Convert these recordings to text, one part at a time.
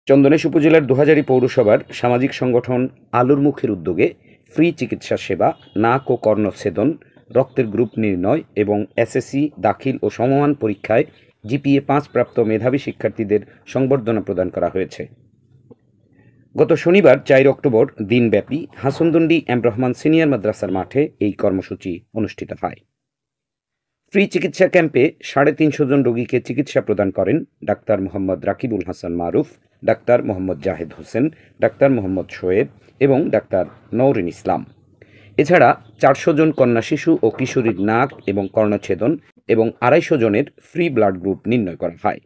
চন্দনেশ উপজেলার দোহাজারী পৌরসভার সামাজিক সংগঠন আলোর মুখের উদ্যোগে ফ্রি চিকিৎসা সেবা, নাক ও কর্ণচ্ছেদন, রক্তের গ্রুপ নির্ণয় এবং এসএসসি দাখিল ও সমমান পরীক্ষায় জিপিএ 5 প্রাপ্ত মেধাবী শিক্ষার্থীদের সংবর্ধনা প্রদান করা হয়েছে। গত শনিবার 4 অক্টোবর দিনব্যাপী হাসনদন্ডি এম রহমান সিনিয়র মাদ্রাসার মাঠে এই কর্মসূচি অনুষ্ঠিত হয়। ফ্রি চিকিৎসা ক্যাম্পে 350 জন রোগীকে চিকিৎসা প্রদান করেন ডাক্তার মোহাম্মদ রাকিবুল হাসান মারুফ, ডাক্তার মোহাম্মদ জাহেদ হোসেন, ডাক্তার মোহাম্মদ শোয়েব এবং ডাক্তার নওরিন ইসলাম। এছাড়া 400 জন কন্যা শিশু ও কিশোরীর নাক এবং কর্ণচ্ছেদন এবং 250 জনের ফ্রি ব্লাড গ্রুপ নির্ণয় করা হয়।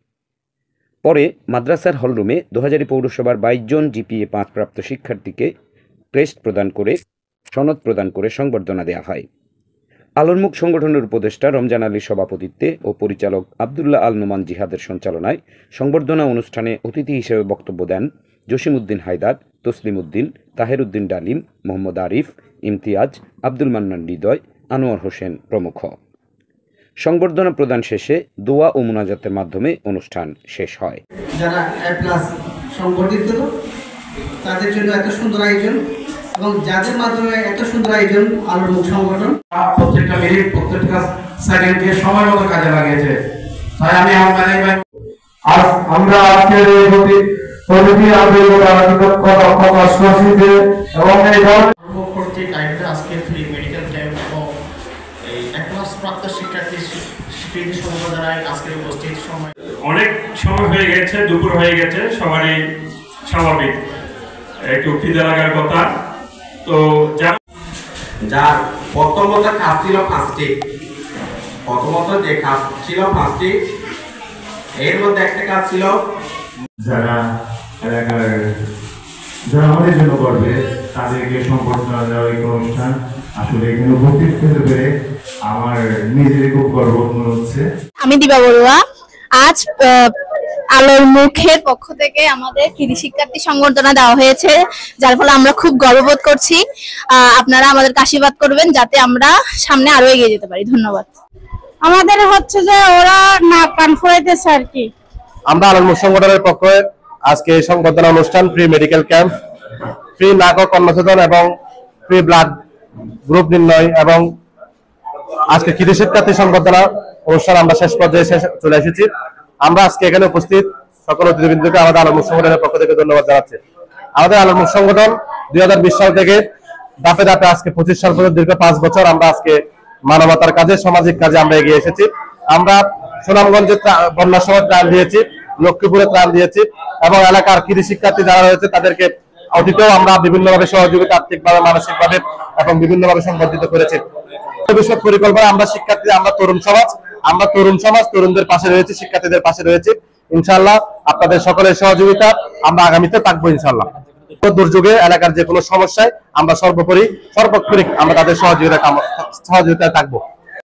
পরে মাদ্রাসার হলরুমে দোহাজারী পৌরসভার 22 জন জিপিএ 5 প্রাপ্ত শিক্ষার্থীকে ক্রেস্ট প্রদান করে সনদ প্রদান করে সংবর্ধনা দেওয়া হয়। আলোরমুখ সংগঠনের উপদেষ্টা রমজান আলীর সভাপতিত্বে ও পরিচালক আবদুল্লাহ আল নোমান জিহাদের সঞ্চালনায় সংবর্ধনা অনুষ্ঠানে অতিথি হিসেবে বক্তব্য দেন জসিম উদ্দিন হায়দার, তসলিম উদ্দিন, তাহের উদ্দিন ডালিম, মোহাম্মদ আরিফ, ইমতিয়াজ, আব্দুল মান্নান হৃদয়, আনোয়ার হোসেন প্রমুখ। সংবর্ধনা প্রদান শেষে দোয়া ও মুনাজাতের মাধ্যমে অনুষ্ঠান শেষ হয়। যারা A+ সংবর্ধিত তাদের জন্য এত সুন্দর আয়োজন এবং যাদের মাধ্যমে এত সুন্দর আয়োজন আলোর মুখ সংগঠন প্রত্যেকটা মিনিট প্রত্যেকটা সেকেন্ডকে সময় মতো কাজে লাগিয়েছে। তাই আমি আমরা আজকের এই প্রতিটি এবং এই কর্তৃক আয়োজিত আজকে ফ্রি মেডিকেল ক্যাম্প ও এই A+ প্রাপ্ত শিক্ষার্থী স্বীকৃতি সম্বর্ধনায় আজকের উপস্থিত সময় অনেক সময় হয়ে গেছে, দুপুর হয়ে গেছে, সবারই স্বাভাবিক একটু খিদে লাগার কথা। তো যার প্রথমত কাজ ছিল 5টি, প্রথমত যে কাজ ছিল 5টি, এর মধ্যে একটা কাজ ছিল যারা এলাকার যারা আমাদের জন্য করবে তাদেরকে সম্বর্ধনা দেওয়ার এই অনুষ্ঠান আসলে এখানে উপস্থিত হতে পেরে আমার নিজের খুব গর্ব মনে হচ্ছে। আমি দিবা বড়ুয়া। আজ আলোর মুখের পক্ষ থেকে আমাদের কৃতি শিক্ষার্থী সংবর্ধনা দেওয়া হয়েছে, যার ফলে আমরা খুব গর্ববোধ করছি। আপনারা আমাদেরকে আশীর্বাদ করবেন যাতে আমরা সামনে আরো এগিয়ে যেতে পারি। ধন্যবাদ। আমাদের হচ্ছে যে ওরা না কান ফুরাইতেছে আর কি। আমরা আলোর মুখ সংগঠনের পক্ষে আজকে এই সংবর্ধনা অনুষ্ঠান, ফ্রি মেডিকেল ক্যাম্প, ফ্রি নাক ও কর্ণচ্ছেদন এবং ফ্রি ব্লাড গ্রুপ নির্ণয় এবং আজকে কৃতি শিক্ষার্থী সংবর্ধনা অনুষ্ঠান আমরা শেষ পর্যায়ে চলে এসেছি। আমরা আজকে এখানে উপস্থিত সকল অতিথিবৃন্দকে আমাদের আলোর মুখ সংগঠনের পক্ষ থেকে ধন্যবাদ জানাচ্ছি। আমাদের আলোর মুখ সংগঠন 2020 সাল থেকে ধাপে ধাপে আজকে 25 সাল পর্যন্ত দীর্ঘ 5 বছর আমরা আজকে মানবতার কাজে, সামাজিক কাজে আমরা এগিয়ে এসেছি। আমরা সুনামগঞ্জে বন্যার সময় ত্রাণ দিয়েছি, লক্ষ্মীপুরে ত্রাণ দিয়েছি এবং এলাকার কৃতি শিক্ষার্থী যারা রয়েছে তাদেরকে অতীতেও আমরা বিভিন্নভাবে সহযোগিতা, আর্থিকভাবে, মানসিকভাবে এবং বিভিন্নভাবে সংবর্ধিত করেছি। ভবিষ্যৎ পরিকল্পনা আমরা শিক্ষার্থী, আমরা তরুণ সমাজ তরুণদের পাশে রয়েছে, শিক্ষার্থীদের পাশে রয়েছে। ইনশাআল্লাহ আপনাদের সকলের সহযোগিতা আমরা আগামীতে থাকবো। ইনশাআল্লাহ দুর্যোগে এলাকার যে কোনো সমস্যায় আমরা সর্বোপরি আমরা তাদের সহযোগিতায় থাকবো।